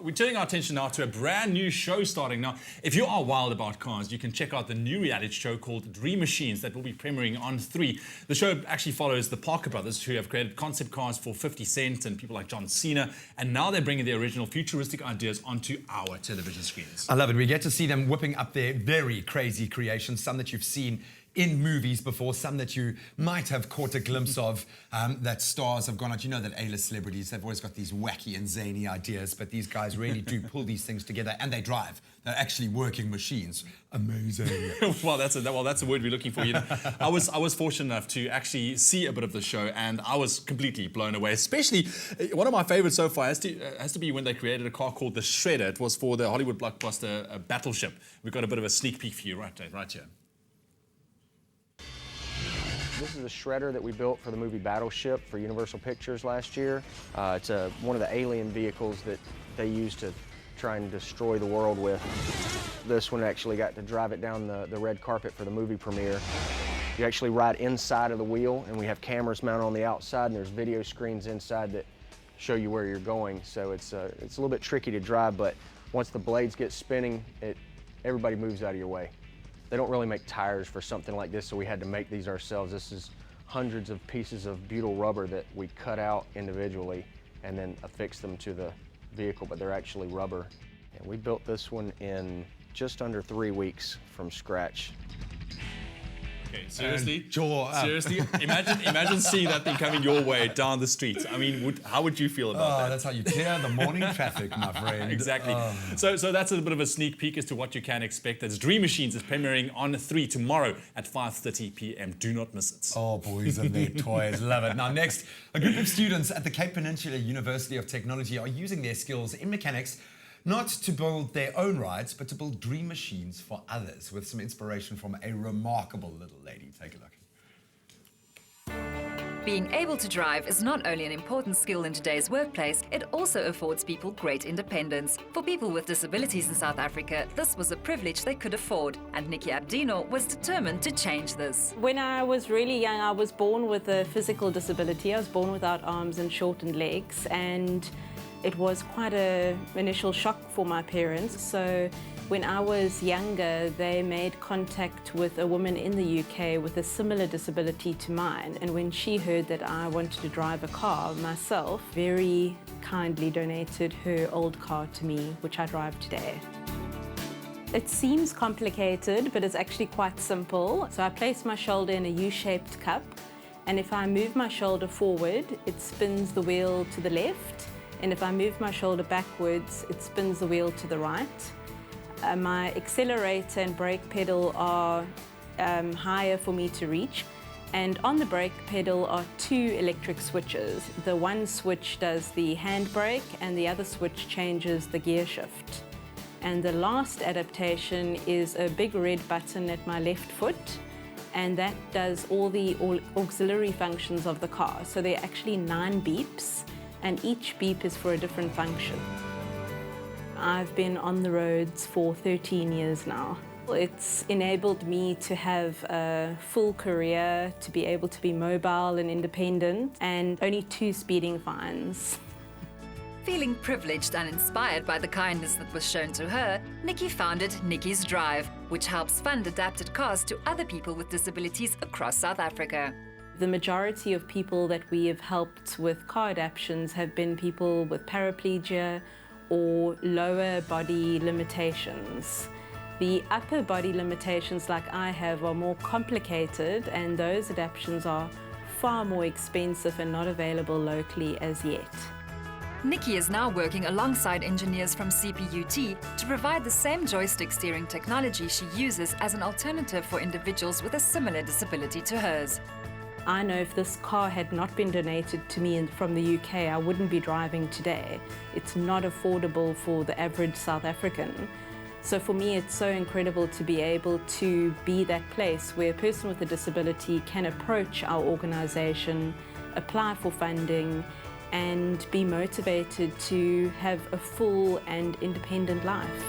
We're turning our attention now to a brand new show starting. Now, if you are wild about cars, you can check out the new reality show called Dream Machines that will be premiering on 3. The show actually follows the Parker brothers, who have created concept cars for 50 Cent and people like John Cena, and now they're bringing their original futuristic ideas onto our television screens. I love it. We get to see them whipping up their very crazy creations, some that you've seen in movies before, some that you might have caught a glimpse of, that stars have gone out. You know that A-list celebrities, they've always got these wacky and zany ideas, but these guys really do pull these things together, and they drive. They're actually working machines. Amazing. Well, that's a word we're looking for. You know, I was fortunate enough to actually see a bit of the show, and I was completely blown away. Especially, one of my favorites so far has to be when they created a car called the Shredder. It was for the Hollywood blockbuster Battleship. We've got a bit of a sneak peek for you right here. This is a shredder that we built for the movie Battleship for Universal Pictures last year. It's one of the alien vehicles that they use to try and destroy the world with. This one actually got to drive it down the red carpet for the movie premiere. You actually ride inside of the wheel, and we have cameras mounted on the outside, and there's video screens inside that show you where you're going. So it's a little bit tricky to drive, but once the blades get spinning, everybody moves out of your way. They don't really make tires for something like this, so we had to make these ourselves. This is hundreds of pieces of butyl rubber that we cut out individually and then affix them to the vehicle, but they're actually rubber. And we built this one in just under 3 weeks from scratch. Okay, seriously? Jaw. Seriously? Imagine seeing that thing coming your way down the street. I mean, how would you feel about that? That's how you clear the morning traffic, my friend. Exactly. So that's a bit of a sneak peek as to what you can expect. As Dream Machines is premiering on 3 tomorrow at 5:30 p.m. Do not miss it. Oh, boys and their toys. Love it. Now, next, a group of students at the Cape Peninsula University of Technology are using their skills in mechanics not to build their own rides, but to build dream machines for others, with some inspiration from a remarkable little lady. Take a look. Being able to drive is not only an important skill in today's workplace, it also affords people great independence. For people with disabilities in South Africa, this was a privilege they could afford, and Nikki Abdino was determined to change this. When I was really young, I was born with a physical disability. I was born without arms and shortened legs, and it was quite an initial shock for my parents. So when I was younger, they made contact with a woman in the UK with a similar disability to mine. And when she heard that I wanted to drive a car myself, very kindly donated her old car to me, which I drive today. It seems complicated, but it's actually quite simple. So I place my shoulder in a U-shaped cup, and if I move my shoulder forward, it spins the wheel to the left. And if I move my shoulder backwards, it spins the wheel to the right. My accelerator and brake pedal are higher for me to reach. And on the brake pedal are 2 electric switches. The one switch does the handbrake, and the other switch changes the gear shift. And the last adaptation is a big red button at my left foot, and that does all the auxiliary functions of the car. So there are actually 9 beeps, and each beep is for a different function. I've been on the roads for 13 years now. It's enabled me to have a full career, to be able to be mobile and independent, and only 2 speeding fines. Feeling privileged and inspired by the kindness that was shown to her, Nikki founded Nikki's Drive, which helps fund adapted cars to other people with disabilities across South Africa. The majority of people that we have helped with car adaptions have been people with paraplegia or lower body limitations. The upper body limitations like I have are more complicated, and those adaptions are far more expensive and not available locally as yet. Nikki is now working alongside engineers from CPUT to provide the same joystick steering technology she uses as an alternative for individuals with a similar disability to hers. I know if this car had not been donated to me from the UK, I wouldn't be driving today. It's not affordable for the average South African. So for me, it's so incredible to be able to be that place where a person with a disability can approach our organisation, apply for funding, and be motivated to have a full and independent life.